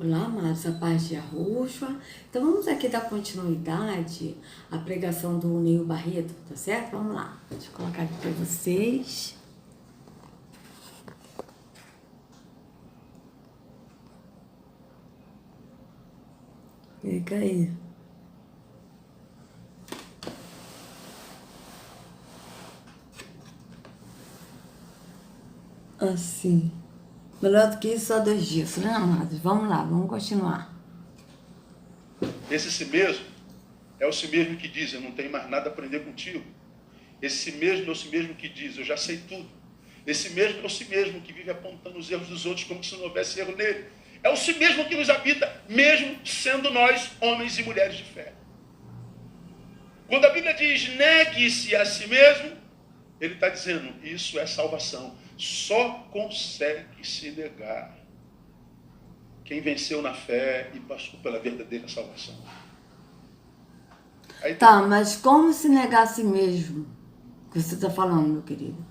Olá, amados, a paz de Yahushua. Então vamos aqui dar continuidade à pregação do Neil Barreto, tá certo? Vamos lá, deixa eu colocar aqui para vocês. Fica aí. Assim. Melhor do que isso, só 2 dias, né, amados? Vamos lá, vamos continuar. Esse si mesmo é o si mesmo que diz, eu não tenho mais nada a aprender contigo. Esse si mesmo é o si mesmo que diz, eu já sei tudo. Esse mesmo é o si mesmo que vive apontando os erros dos outros como se não houvesse erro nele. É o si mesmo que nos habita, mesmo sendo nós homens e mulheres de fé. Quando a Bíblia diz, negue-se a si mesmo, ele está dizendo, isso é salvação. Só consegue se negar quem venceu na fé e passou pela verdadeira salvação. Aí Tá, mas como se negar a si mesmo? Que você está falando, meu querido?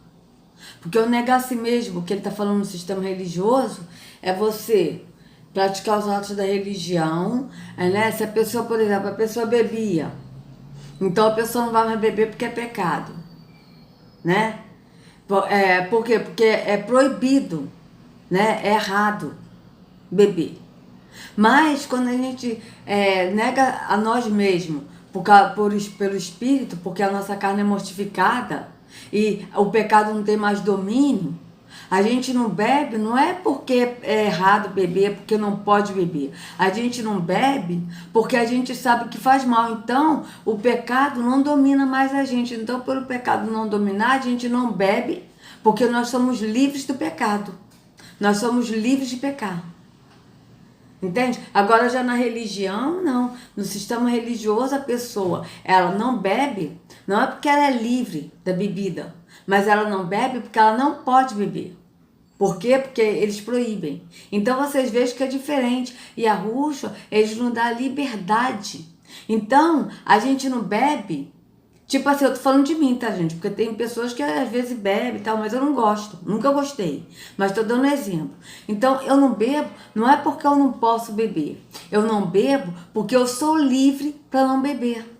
Porque o negar a si mesmo, que ele está falando no sistema religioso, é você praticar os atos da religião, né? Se a pessoa, por exemplo, a pessoa bebia, então a pessoa não vai mais beber porque é pecado, né? Por quê? Porque é proibido, né? É errado beber. Mas quando a gente nega a nós mesmos pelo Espírito, porque a nossa carne é mortificada e o pecado não tem mais domínio, a gente não bebe, não é porque é errado beber, porque não pode beber. A gente não bebe porque a gente sabe que faz mal. Então, o pecado não domina mais a gente. Então, pelo pecado não dominar, a gente não bebe, porque nós somos livres do pecado. Nós somos livres de pecar. Entende? Agora já na religião, não. No sistema religioso, a pessoa, ela não bebe, não é porque ela é livre da bebida, mas ela não bebe porque ela não pode beber. Por quê? Porque eles proíbem. Então vocês vejam que é diferente. E a Yahushua, eles nos dão liberdade. Então, a gente não bebe. Tipo assim, eu tô falando de mim, tá, gente? Porque tem pessoas que às vezes bebem e tal, mas eu não gosto. Nunca gostei. Mas tô dando um exemplo. Então, eu não bebo, não é porque eu não posso beber. Eu não bebo porque eu sou livre para não beber.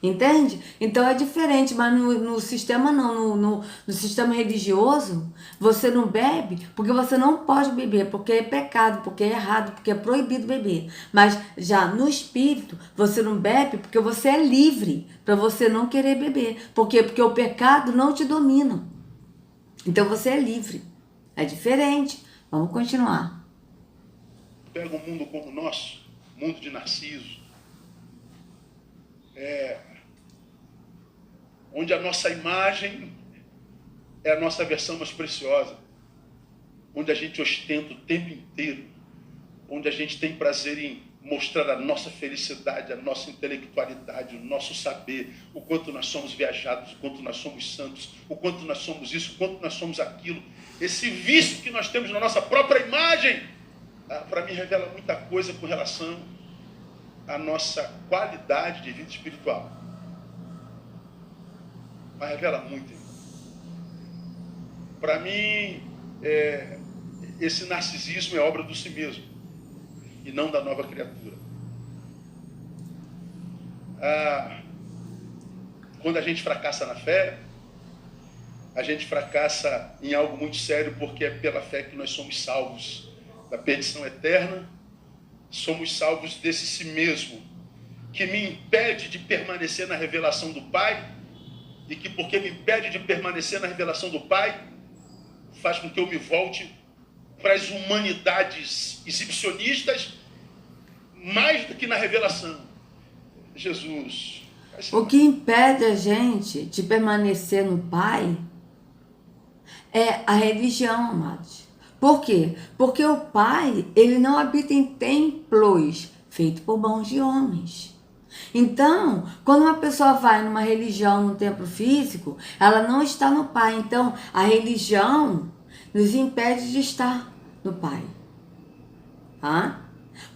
Entende? Então é diferente, mas no sistema não, no sistema religioso, você não bebe porque você não pode beber, porque é pecado, porque é errado, porque é proibido beber. Mas já no espírito, você não bebe porque você é livre para você não querer beber. Por quê? Porque o pecado não te domina. Então você é livre. É diferente. Vamos continuar. pega um mundo como o nosso, mundo de Narciso, onde a nossa imagem é a nossa versão mais preciosa, onde a gente ostenta o tempo inteiro, onde a gente tem prazer em mostrar a nossa felicidade, a nossa intelectualidade, o nosso saber, o quanto nós somos viajados, o quanto nós somos santos, o quanto nós somos isso, o quanto nós somos aquilo. Esse vício que nós temos na nossa própria imagem, para mim revela muita coisa com relação à nossa qualidade de vida espiritual. Mas revela muito. Para mim, esse narcisismo é obra do si mesmo e não da nova criatura. Quando a gente fracassa na fé, a gente fracassa em algo muito sério, porque é pela fé que nós somos salvos da perdição eterna, somos salvos desse si mesmo, que me impede de permanecer na revelação do Pai, e que porque me impede de permanecer na revelação do Pai, faz com que eu me volte para as humanidades exibicionistas, mais do que na revelação. Jesus. O que impede a gente de permanecer no Pai é a religião, amados. Por quê? Porque o Pai, ele não habita em templos feitos por mãos de homens. Então, quando uma pessoa vai numa religião, num templo físico, ela não está no Pai. Então, a religião nos impede de estar no Pai. Tá?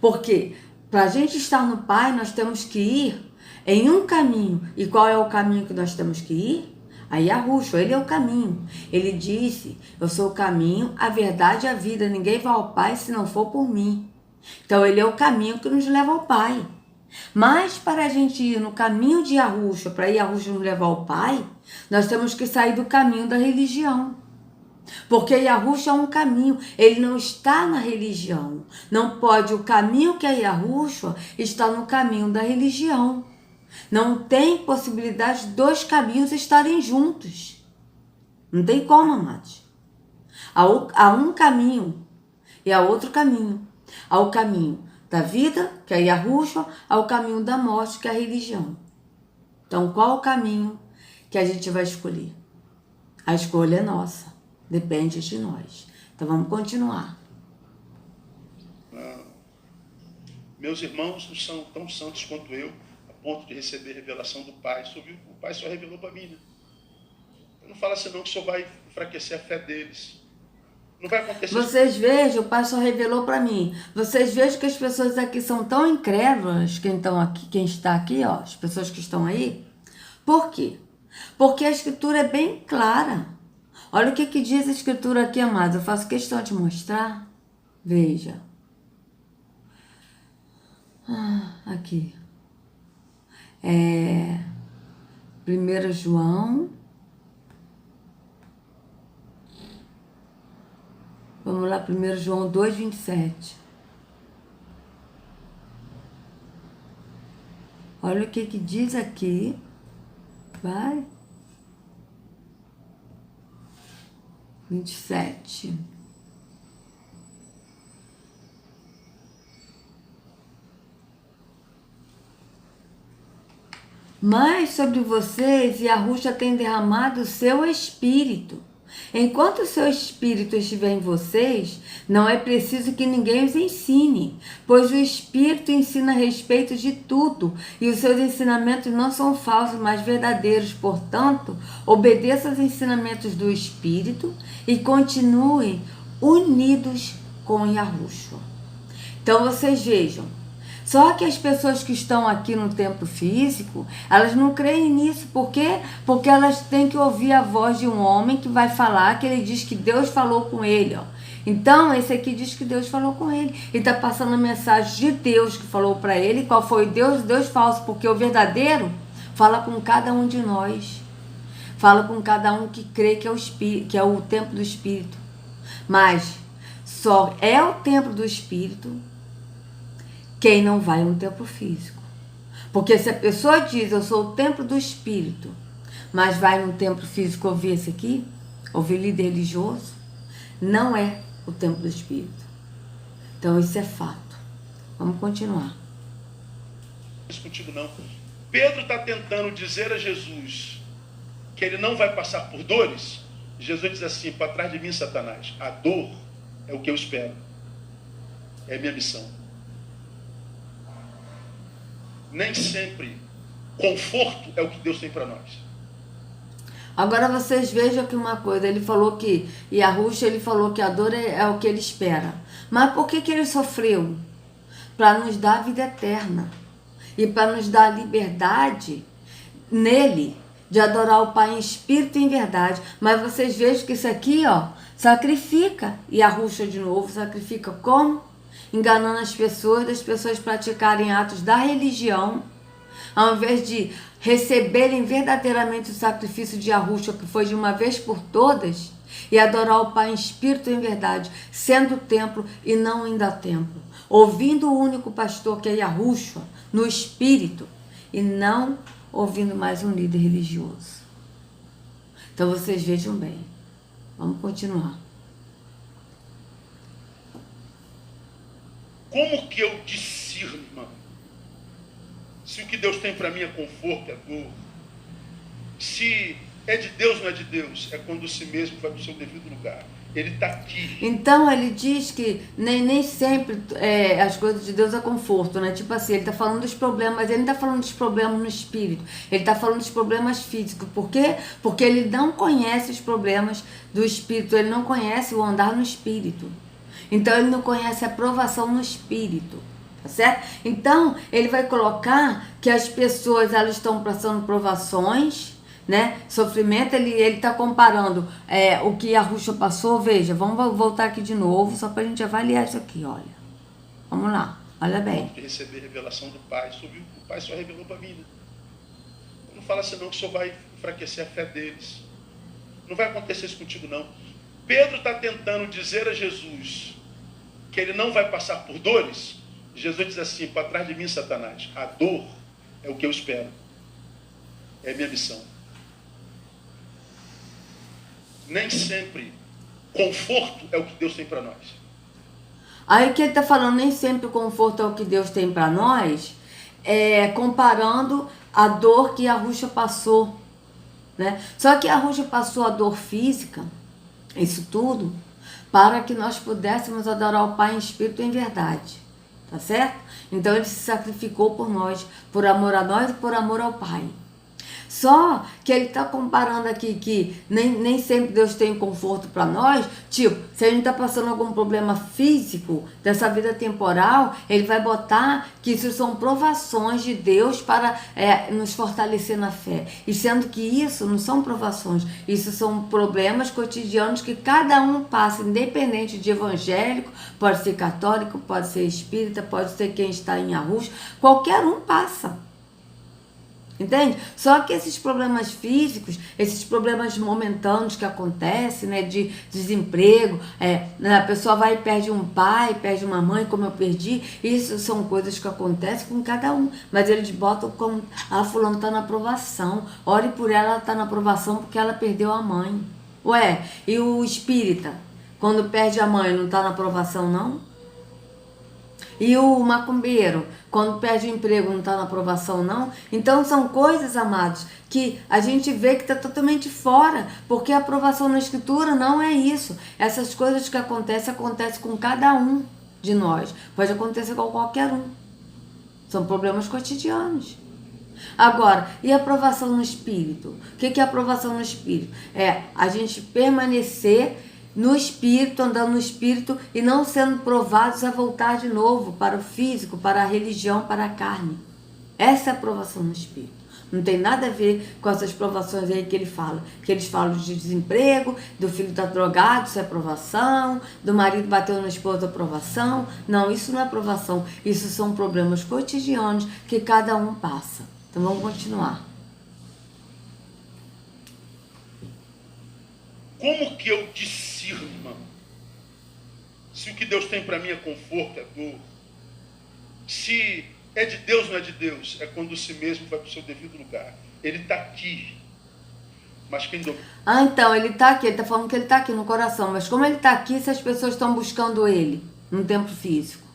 Porque para a gente estar no Pai, nós temos que ir em um caminho. E qual é o caminho que nós temos que ir? A Yahushua, ele é o caminho. Ele disse, eu sou o caminho, a verdade e a vida. Ninguém vai ao Pai se não for por mim. Então ele é o caminho que nos leva ao Pai. Mas para a gente ir no caminho de Yahushua, para Yahushua nos levar ao Pai, nós temos que sair do caminho da religião. Porque Yahushua é um caminho, ele não está na religião. Não pode, o caminho que é Yahushua está no caminho da religião. Não tem possibilidade de dois caminhos estarem juntos. Não tem como, amados. Há um caminho e há outro caminho. Há o caminho da vida, que é Yahushua, há o caminho da morte, que é a religião. Então, qual o caminho que a gente vai escolher? A escolha é nossa. Depende de nós. Então vamos continuar. Meus irmãos não são tão santos quanto eu, a ponto de receber revelação do Pai. O Pai só revelou para mim, né? Não fala assim não, que o Senhor vai enfraquecer a fé deles. Não vai acontecer. Vocês vejam, o Pai só revelou para mim. Vocês vejam que as pessoas aqui são tão incrédulas, quem está aqui, ó, as pessoas que estão aí. Por quê? Porque a Escritura é bem clara. Olha o que diz a Escritura aqui, amados. Eu faço questão de mostrar. Veja. Aqui. 1 João. Vamos lá, 1 João 2:27. Olha o que diz aqui. Vai. 27. Mas sobre vocês, Yahushua tem derramado o seu Espírito. Enquanto o seu Espírito estiver em vocês, não é preciso que ninguém os ensine, pois o Espírito ensina a respeito de tudo, e os seus ensinamentos não são falsos, mas verdadeiros. Portanto, obedeça aos ensinamentos do Espírito e continue unidos com Yahushua. Então vocês vejam, só que as pessoas que estão aqui no templo físico, elas não creem nisso. Por quê? Porque elas têm que ouvir a voz de um homem que vai falar, que ele diz que Deus falou com ele, ó. Então, esse aqui diz que Deus falou com ele. Ele está passando a mensagem de Deus que falou para ele. Qual foi Deus? Deus falso, porque o verdadeiro fala com cada um de nós. Fala com cada um que crê que é o Espírito, que é o templo do Espírito. Mas só é o templo do Espírito quem não vai a um templo físico. Porque se a pessoa diz, eu sou o templo do Espírito, mas vai num templo físico ouvir esse aqui, ouvir líder religioso, não é o templo do Espírito. Então isso é fato. Vamos continuar. Isso contigo não. Pedro está tentando dizer a Jesus que ele não vai passar por dores. Jesus diz assim, para trás de mim, Satanás, a dor é o que eu espero. É a minha missão. Nem sempre conforto é o que Deus tem para nós. Agora vocês vejam aqui uma coisa, ele falou que, Yahushua, ele falou que a dor é o que ele espera. Mas por que ele sofreu? Para nos dar a vida eterna. E para nos dar a liberdade nele, de adorar o Pai em espírito e em verdade. Mas vocês vejam que isso aqui, ó, sacrifica. Yahushua de novo, sacrifica como? Enganando as pessoas, das pessoas praticarem atos da religião, ao invés de receberem verdadeiramente o sacrifício de Yahushua, que foi de uma vez por todas, e adorar o Pai em espírito e em verdade, sendo o templo e não indo a templo, ouvindo o único pastor que é Yahushua, no espírito, e não ouvindo mais um líder religioso. Então vocês vejam bem. Vamos continuar. Como que eu discerno, irmão? Se o que Deus tem para mim é conforto, é dor. Se é de Deus, não é de Deus. É quando si mesmo vai para o seu devido lugar. Ele está aqui. Então ele diz que nem sempre as coisas de Deus é conforto, né? Tipo assim, ele está falando dos problemas, mas ele não está falando dos problemas no espírito. Ele está falando dos problemas físicos. Por quê? Porque ele não conhece os problemas do espírito. Ele não conhece o andar no espírito. Então ele não conhece a provação no espírito, tá certo? Então ele vai colocar que as pessoas elas estão passando provações, né? Sofrimento, ele está comparando o que Yahushua passou. Veja, vamos voltar aqui de novo, só para a gente avaliar isso aqui, olha. Vamos lá, olha bem. De receber revelação do Pai. O Pai só revelou para mim. Né? Não fala assim não, que o Senhor vai enfraquecer a fé deles. Não vai acontecer isso contigo, não. Pedro está tentando dizer a Jesus que ele não vai passar por dores. Jesus diz assim, para trás de mim, Satanás, a dor é o que eu espero. É a minha missão. Nem sempre conforto é o que Deus tem para nós. Aí que ele está falando, nem sempre o conforto é o que Deus tem para nós, comparando a dor que a Ruxa passou. Né? Só que a Ruxa passou a dor física, isso tudo, para que nós pudéssemos adorar o Pai em espírito e em verdade. Tá certo? Então ele se sacrificou por nós, por amor a nós e por amor ao Pai. Só que ele está comparando aqui que nem sempre Deus tem conforto para nós. Tipo, se a gente está passando algum problema físico dessa vida temporal, ele vai botar que isso são provações de Deus para nos fortalecer na fé. E sendo que isso não são provações, isso são problemas cotidianos que cada um passa, independente de evangélico, pode ser católico, pode ser espírita, pode ser quem está em Arrus, qualquer um passa. Entende? Só que esses problemas físicos, esses problemas momentâneos que acontecem, né, de desemprego, a pessoa vai e perde um pai, perde uma mãe, como eu perdi, isso são coisas que acontecem com cada um. Mas eles botam como, fulano está na provação, ore por ela, ela está na provação porque ela perdeu a mãe. Ué, e o espírita, quando perde a mãe, não está na provação, não? E o macumbeiro, quando perde o emprego, não está na aprovação, não? Então, são coisas, amados, que a gente vê que está totalmente fora, porque a aprovação na Escritura não é isso. Essas coisas que acontecem com cada um de nós. Pode acontecer com qualquer um. São problemas cotidianos. Agora, e a aprovação no Espírito? O que é a aprovação no Espírito? É a gente permanecer no Espírito, andando no Espírito e não sendo provados a voltar de novo para o físico, para a religião, para a carne. Essa é a provação no Espírito. Não tem nada a ver com essas provações aí que ele fala. Que eles falam de desemprego, do filho estar drogado, isso é provação, do marido bateu na esposa, provação. Não, isso não é provação. Isso são problemas cotidianos que cada um passa. Então vamos continuar. Como que eu discerno, irmão? Se o que Deus tem para mim é conforto, é dor. Se é de Deus, não é de Deus. É quando si mesmo vai para o seu devido lugar. Ele está aqui. Mas quem domina? Então, ele está aqui. Ele está falando que ele está aqui no coração. Mas como ele está aqui, se as pessoas estão buscando ele no tempo físico?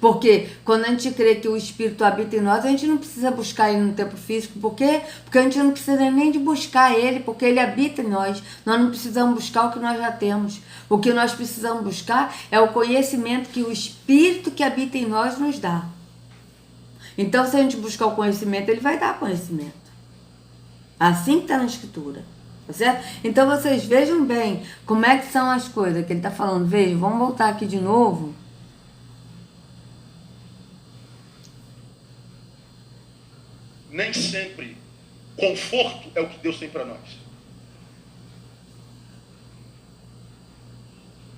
Porque quando a gente crê que o Espírito habita em nós, a gente não precisa buscar ele no tempo físico. Por quê? Porque a gente não precisa nem de buscar ele, porque ele habita em nós. Nós não precisamos buscar o que nós já temos. O que nós precisamos buscar é o conhecimento que o Espírito que habita em nós nos dá. Então, se a gente buscar o conhecimento, ele vai dar conhecimento. Assim que está na Escritura. Tá certo? Então, vocês vejam bem como é que são as coisas que ele está falando. Vejam, vamos voltar aqui de novo. Nem sempre conforto é o que Deus tem para nós.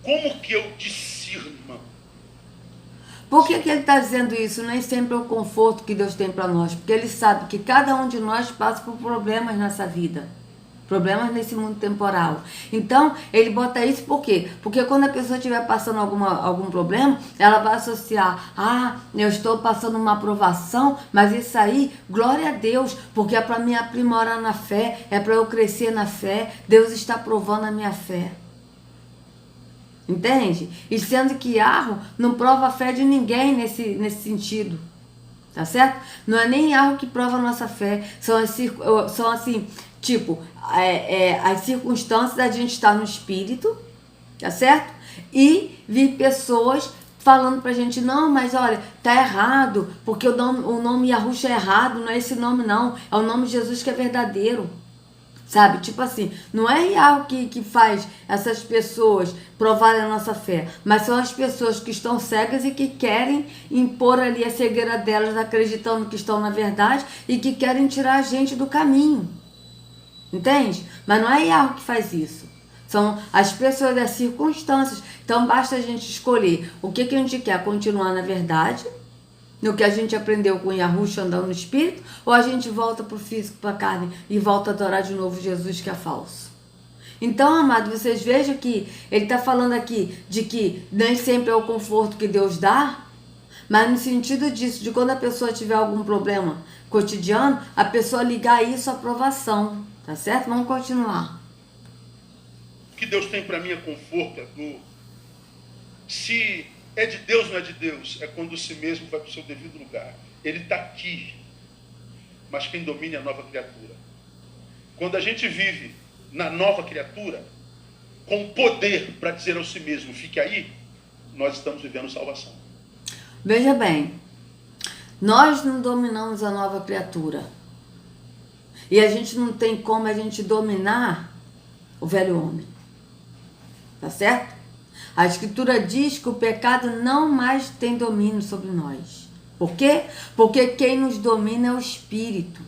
Como que eu discerno, irmão? Por que ele está dizendo isso? Nem sempre é o conforto que Deus tem para nós. Porque ele sabe que cada um de nós passa por problemas nessa vida. Problemas nesse mundo temporal. Então, ele bota isso por quê? Porque quando a pessoa estiver passando algum problema, ela vai associar, eu estou passando uma aprovação, mas isso aí, glória a Deus, porque é para me aprimorar na fé, é para eu crescer na fé, Deus está provando a minha fé. Entende? E sendo que Arro não prova a fé de ninguém nesse sentido. Tá certo? Não é nem Arro que prova a nossa fé. São assim, tipo, as circunstâncias da gente estar no Espírito, tá certo? E vir pessoas falando pra gente, não, mas olha, tá errado, porque o nome Yahushua é errado, não é esse nome não, é o nome de Jesus que é verdadeiro. Sabe? Tipo assim, não é Yahweh que faz essas pessoas provarem a nossa fé, mas são as pessoas que estão cegas e que querem impor ali a cegueira delas, acreditando que estão na verdade e que querem tirar a gente do caminho. Entende? Mas não é Yahweh que faz isso. São as pessoas, as circunstâncias. Então basta a gente escolher o que a gente quer, continuar na verdade, no que a gente aprendeu com Yahushua andando no espírito, ou a gente volta para o físico, para a carne e volta a adorar de novo Jesus que é falso. Então, amado, vocês vejam que ele está falando aqui de que nem sempre é o conforto que Deus dá, mas no sentido disso, de quando a pessoa tiver algum problema cotidiano, a pessoa ligar isso à aprovação, tá certo? Vamos continuar. O que Deus tem para mim é conforto, é dor. Se é de Deus, não é de Deus, é quando si mesmo vai para o seu devido lugar. Ele está aqui, mas quem domina é a nova criatura. Quando a gente vive na nova criatura, com poder para dizer ao si mesmo, fique aí, nós estamos vivendo salvação. Veja bem, nós não dominamos a nova criatura. E a gente não tem como a gente dominar o velho homem. Tá certo? A Escritura diz que o pecado não mais tem domínio sobre nós. Por quê? Porque quem nos domina é o Espírito.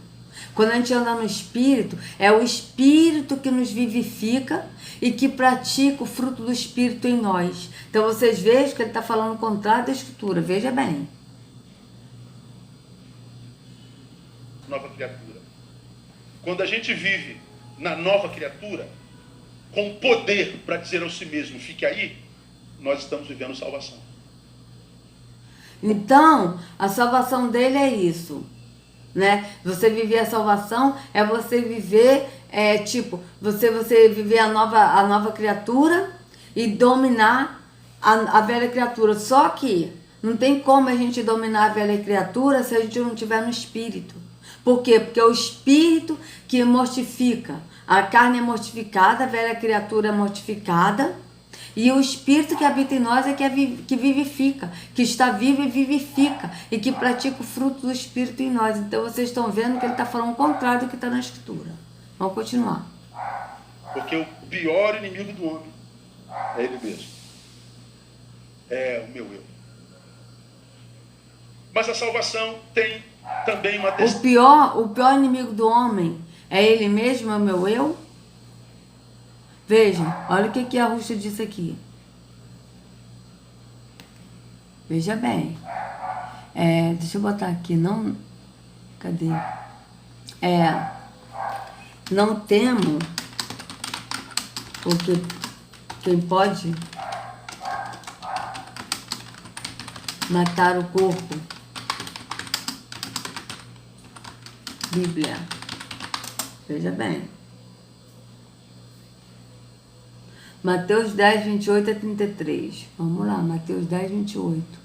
Quando a gente anda no Espírito, é o Espírito que nos vivifica e que pratica o fruto do Espírito em nós. Então vocês vejam que ele está falando o contrário da Escritura. Veja bem. Nova criatura. Quando a gente vive na nova criatura, com poder para dizer ao si mesmo, fique aí, nós estamos vivendo salvação. Então, a salvação dele é isso, né? Você viver a salvação é você viver, você viver a nova criatura e dominar a velha criatura. Só que não tem como a gente dominar a velha criatura se a gente não estiver no Espírito. Por quê? Porque é o Espírito que mortifica. A carne é mortificada, a velha criatura é mortificada. E o Espírito que habita em nós é que vivifica, que está vivo e vivifica, e que pratica o fruto do Espírito em nós. Então vocês estão vendo que ele está falando o contrário do que está na Escritura. Vamos continuar. Porque o pior inimigo do homem é ele mesmo. É o meu eu. Mas a salvação tem também uma o pior inimigo do homem é ele mesmo, é o meu eu? Vejam, olha o que a Rússia disse aqui. Veja bem. Deixa eu botar aqui, não... Cadê? Não temo, porque quem pode matar o corpo. Bíblia. Veja bem. Mateus 10, 28 a 33. Vamos lá, Mateus 10, 28.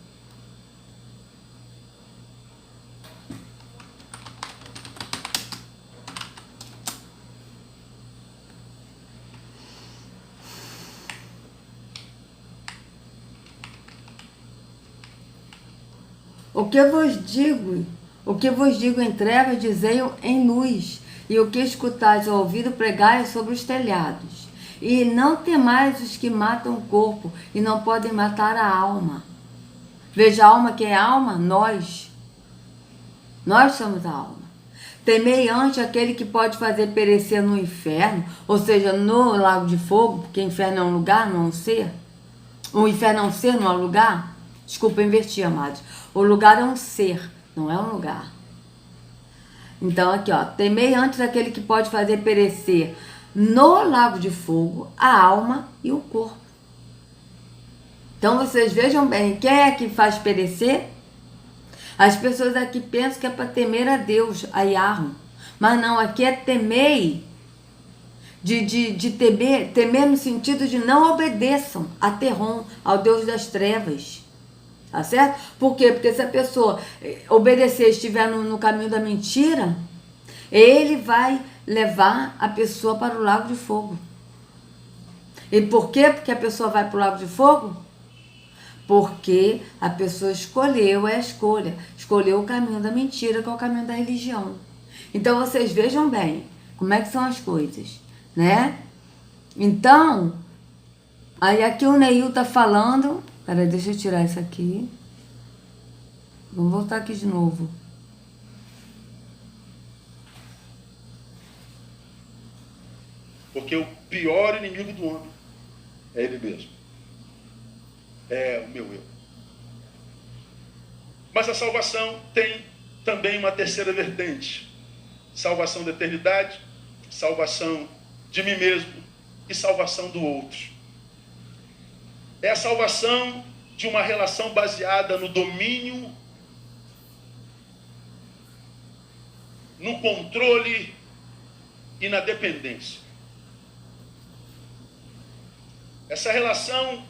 O que vos digo em trevas, dizei-o em luz, e o que escutais ao ouvido, pregai sobre os telhados. E não temais os que matam o corpo e não podem matar a alma. Veja, a alma, quem é a alma? Nós. Nós somos a alma. Temei ante aquele que pode fazer perecer no inferno, ou seja, no lago de fogo, porque inferno é um lugar, não é um ser. O inferno é um ser, não é um lugar? Desculpa, eu inverti, amados. O lugar é um ser, não é um lugar. Então, aqui, ó. Temei antes aquele que pode fazer perecer no lago de fogo a alma e o corpo. Então, vocês vejam bem, quem é que faz perecer? As pessoas aqui pensam que é para temer a Deus, a Yahweh. Mas não, aqui é temer, temer no sentido de não obedeçam a Terron, ao Deus das trevas. Tá certo? Por quê? Porque se a pessoa obedecer, estiver no caminho da mentira, ele vai levar a pessoa para o lago de fogo. E por quê? Porque a pessoa vai para o lago de fogo? Porque a pessoa escolheu o caminho da mentira, que é o caminho da religião. Então vocês vejam bem como é que são as coisas, né? Então, aí aqui o Neil tá falando. Peraí, deixa eu tirar isso aqui. Vamos voltar aqui de novo. Porque o pior inimigo do homem é ele mesmo. É o meu eu. Mas a salvação tem também uma terceira vertente. Salvação da eternidade, salvação de mim mesmo e salvação do outro. É a salvação de uma relação baseada no domínio, no controle e na dependência. Essa relação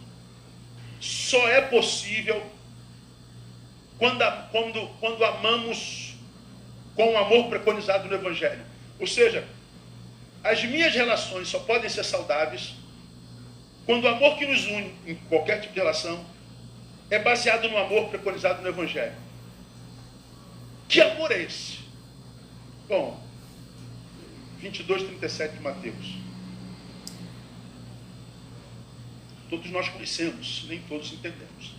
só é possível quando amamos com o amor preconizado no Evangelho. Ou seja, as minhas relações só podem ser saudáveis quando o amor que nos une em qualquer tipo de relação é baseado no amor preconizado no Evangelho. Que amor é esse? Bom, 22:37 de Mateus. Todos nós conhecemos, nem todos entendemos.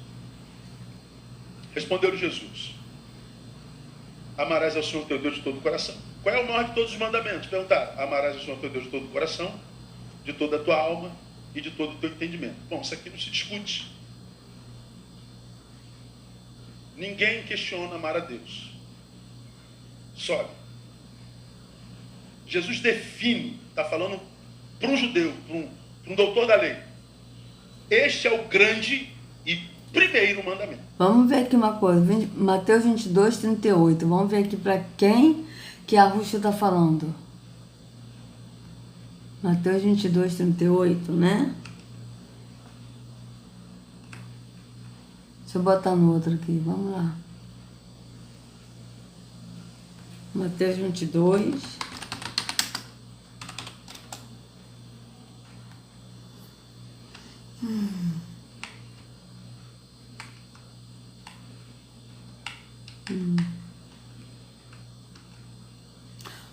Respondeu-lhe Jesus: amarás ao Senhor teu Deus de todo o coração. Qual é o maior de todos os mandamentos? Perguntaram. Amarás ao Senhor teu Deus de todo o coração, de toda a tua alma e de todo o teu entendimento. Bom, isso aqui não se discute. Ninguém questiona amar a Deus. Sobe. Jesus define, está falando para um judeu, para um doutor da lei. Este é o grande e primeiro mandamento. Vamos ver aqui uma coisa. Mateus 22:38. Vamos ver aqui para quem que a Rússia está falando. Mateus 22:38, né? Deixa eu botar no outro aqui. Vamos lá. Mateus 22.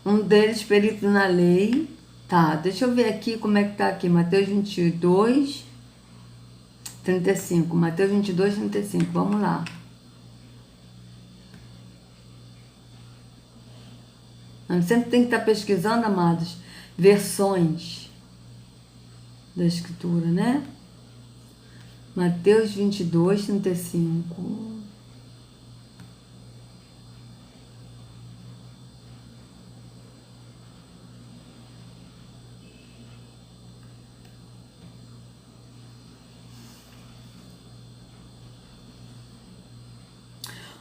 Um deles, perito na lei. Tá, deixa eu ver aqui como é que tá aqui. Mateus 22:35. Mateus 22:35. Vamos lá. A gente sempre tem que estar pesquisando, amados, versões da Escritura, né? Mateus 22:35.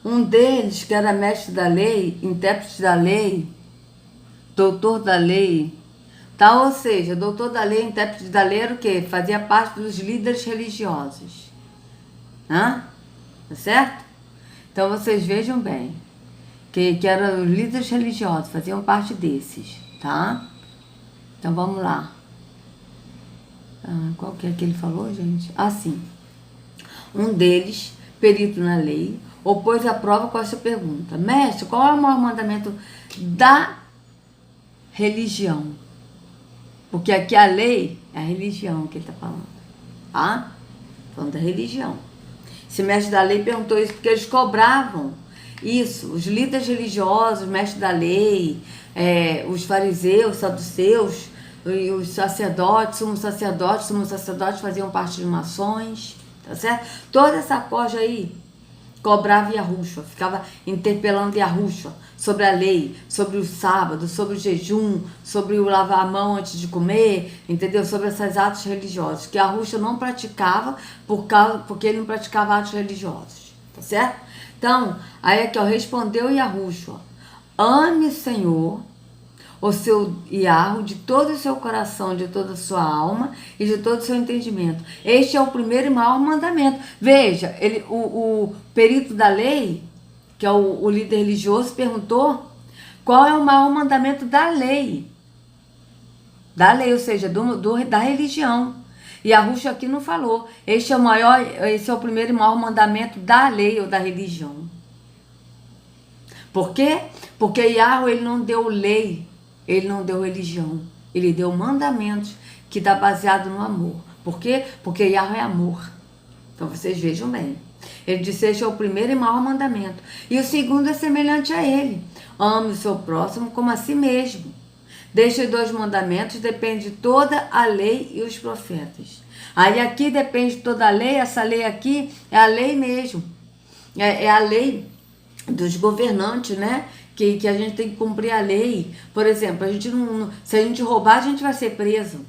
Um deles, que era mestre da lei, intérprete da lei, doutor da lei, tá? Ou seja, doutor da lei, intérprete da lei era o quê? Fazia parte dos líderes religiosos. Tá certo? Então vocês vejam bem, que eram os líderes religiosos, faziam parte desses, tá? Então vamos lá. Qual que é que ele falou, gente? Assim, um deles, perito na lei, opôs à prova com essa pergunta: mestre, qual é o maior mandamento da religião? Porque aqui a lei é a religião que ele está falando, tá? Falando da religião. Esse mestre da lei perguntou isso porque eles cobravam isso. Os líderes religiosos, mestres da lei, os fariseus, saduceus, os sacerdotes, sumos sacerdotes faziam parte de maçons, tá certo? Toda essa corja aí cobrava Yahushua, ficava interpelando Yahushua sobre a lei, sobre o sábado, sobre o jejum, sobre o lavar a mão antes de comer, entendeu? Sobre esses atos religiosos, que Yahushua não praticava porque ele não praticava atos religiosos, tá certo? Então, aí aqui, ó, respondeu Yahushua: ame o Senhor, o seu Yahweh, de todo o seu coração, de toda a sua alma e de todo o seu entendimento. Este é o primeiro e maior mandamento. Veja, o perito da lei, que é o líder religioso, perguntou qual é o maior mandamento da lei. Da lei, ou seja, da religião. E a Rússia aqui não falou. Esse é o primeiro e maior mandamento da lei ou da religião. Por quê? Porque Yahweh, ele não deu lei, ele não deu religião, ele deu mandamentos que está baseado no amor. Por quê? Porque Yahweh é amor. Então vocês vejam bem. Ele disse: este é o primeiro e maior mandamento. E o segundo é semelhante a ele: ame o seu próximo como a si mesmo. Destes 2 mandamentos depende toda a lei e os profetas. Aí aqui depende toda a lei, essa lei aqui é a lei mesmo. É a lei dos governantes, né? Que a gente tem que cumprir a lei. Por exemplo, a gente se a gente roubar, a gente vai ser preso.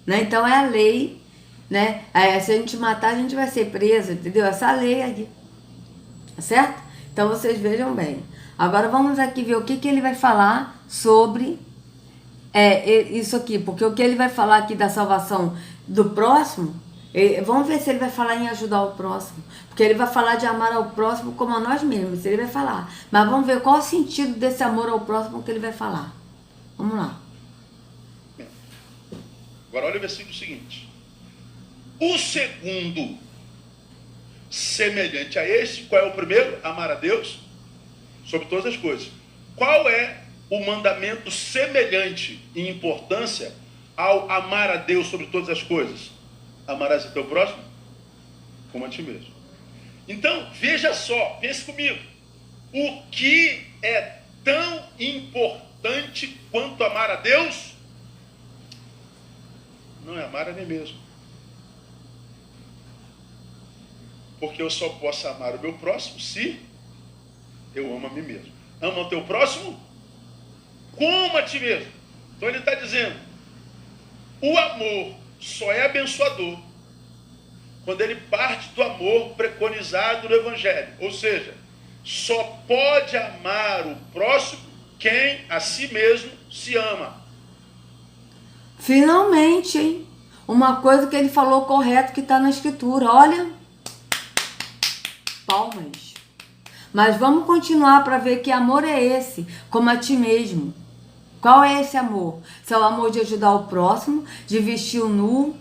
Né? Então é a lei, né? Se a gente matar, a gente vai ser preso, entendeu? Essa lei aqui. Tá certo? Então vocês vejam bem. Agora vamos aqui ver o que ele vai falar sobre isso aqui. Porque o que ele vai falar aqui da salvação do próximo, vamos ver se ele vai falar em ajudar o próximo. Porque ele vai falar de amar ao próximo como a nós mesmos. Ele vai falar. Mas vamos ver qual o sentido desse amor ao próximo que ele vai falar. Vamos lá. Agora olha o versículo seguinte. O segundo, semelhante a este, qual é o primeiro? Amar a Deus sobre todas as coisas. Qual é o mandamento semelhante em importância ao amar a Deus sobre todas as coisas? Amarás o teu próximo como a ti mesmo. Então, veja só, pense comigo. O que é tão importante quanto amar a Deus? Não é amar a mim mesmo. Porque eu só posso amar o meu próximo se eu amo a mim mesmo. Ama o teu próximo como a ti mesmo. Então ele está dizendo, o amor só é abençoador quando ele parte do amor preconizado no Evangelho. Ou seja, só pode amar o próximo quem a si mesmo se ama. Finalmente, hein? Uma coisa que ele falou correto que está na Escritura. Olha, palmas. Mas vamos continuar para ver que amor é esse, como a ti mesmo. Qual é esse amor? Se é o amor de ajudar o próximo, de vestir o nu,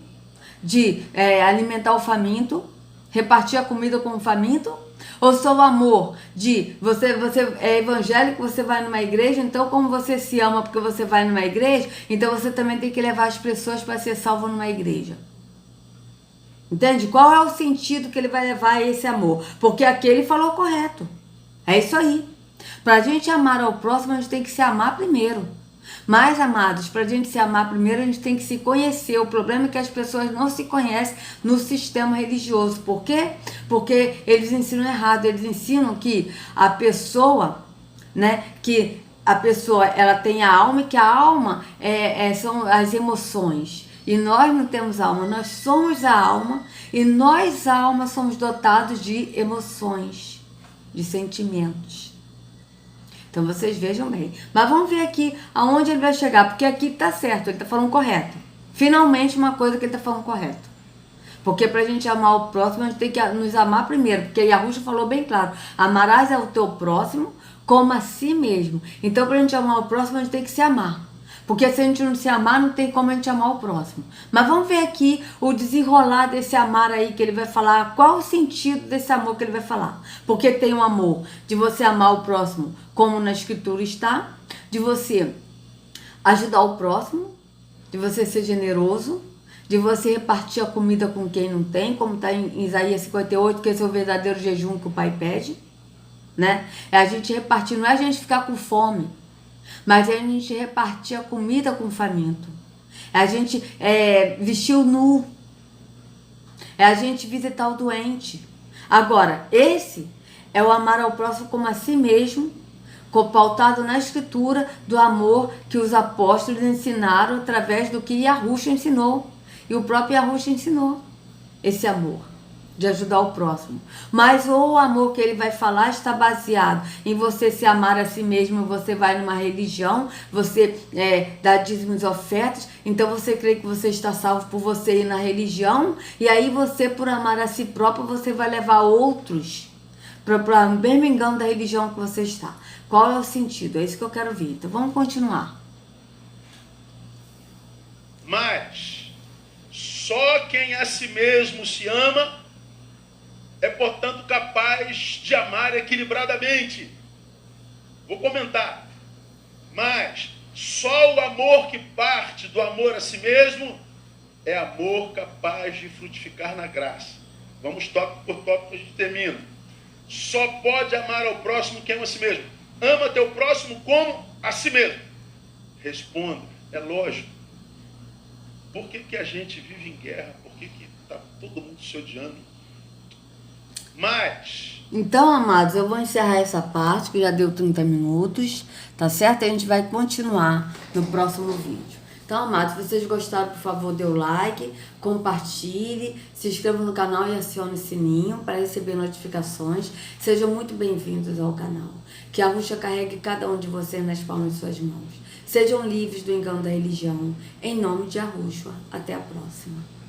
de alimentar o faminto, repartir a comida com o faminto? Ou só o amor de você é evangélico, você vai numa igreja, então como você se ama porque você vai numa igreja, então você também tem que levar as pessoas para ser salvo numa igreja. Entende? Qual é o sentido que ele vai levar a esse amor? Porque aqui ele falou correto. É isso aí. Para a gente amar ao próximo, a gente tem que se amar primeiro. Mas, amados, para a gente se amar primeiro, a gente tem que se conhecer. O problema é que as pessoas não se conhecem no sistema religioso. Por quê? Porque eles ensinam errado. Eles ensinam que a pessoa, né, ela tem a alma e que a alma são as emoções. E nós não temos alma, nós somos a alma e nós, a alma, somos dotados de emoções, de sentimentos. Então vocês vejam bem. Mas vamos ver aqui aonde ele vai chegar, porque aqui está certo, ele está falando correto. Finalmente uma coisa que ele está falando correto. Porque para a gente amar o próximo, a gente tem que nos amar primeiro. Porque Yahushua falou bem claro, amarás ao teu próximo como a si mesmo. Então para a gente amar o próximo, a gente tem que se amar. Porque se a gente não se amar, não tem como a gente amar o próximo. Mas vamos ver aqui o desenrolar desse amar aí que ele vai falar. Qual o sentido desse amor que ele vai falar? Porque tem um amor de você amar o próximo, como na Escritura está. De você ajudar o próximo. De você ser generoso. De você repartir a comida com quem não tem. Como está em Isaías 58, que esse é o verdadeiro jejum que o Pai pede. Né? É a gente repartir, não é a gente ficar com fome. Mas é a gente repartir a comida com o faminto. É a gente vestir o nu. É a gente visitar o doente. Agora, esse é o amar ao próximo como a si mesmo, pautado na Escritura do amor que os apóstolos ensinaram através do que Yahushua ensinou. E o próprio Yahushua ensinou esse amor de ajudar o próximo. Mas o amor que ele vai falar está baseado em você se amar a si mesmo. Você vai numa religião, você dá dízimos e ofertas, então você crê que você está salvo por você ir na religião, e aí você, por amar a si próprio, você vai levar outros para o mesmo engano da religião que você está. Qual é o sentido? É isso que eu quero ver. Então vamos continuar. Mas só quem a si mesmo se ama é, portanto, capaz de amar equilibradamente. Vou comentar. Mas só o amor que parte do amor a si mesmo é amor capaz de frutificar na graça. Vamos tópico por tópico, a gente termina. Só pode amar ao próximo quem ama a si mesmo. Ama teu próximo como a si mesmo. Respondo, É lógico. Por que a gente vive em guerra? Por que está todo mundo se odiando? Mas... Então, amados, eu vou encerrar essa parte, que já deu 30 minutos, tá certo? A gente vai continuar no próximo vídeo. Então, amados, se vocês gostaram, por favor, dê o like, compartilhe, se inscreva no canal e acione o sininho para receber notificações. Sejam muito bem-vindos ao canal. Que a Ruxa carregue cada um de vocês nas palmas de suas mãos. Sejam livres do engano da religião. Em nome de Yahushua. Até a próxima.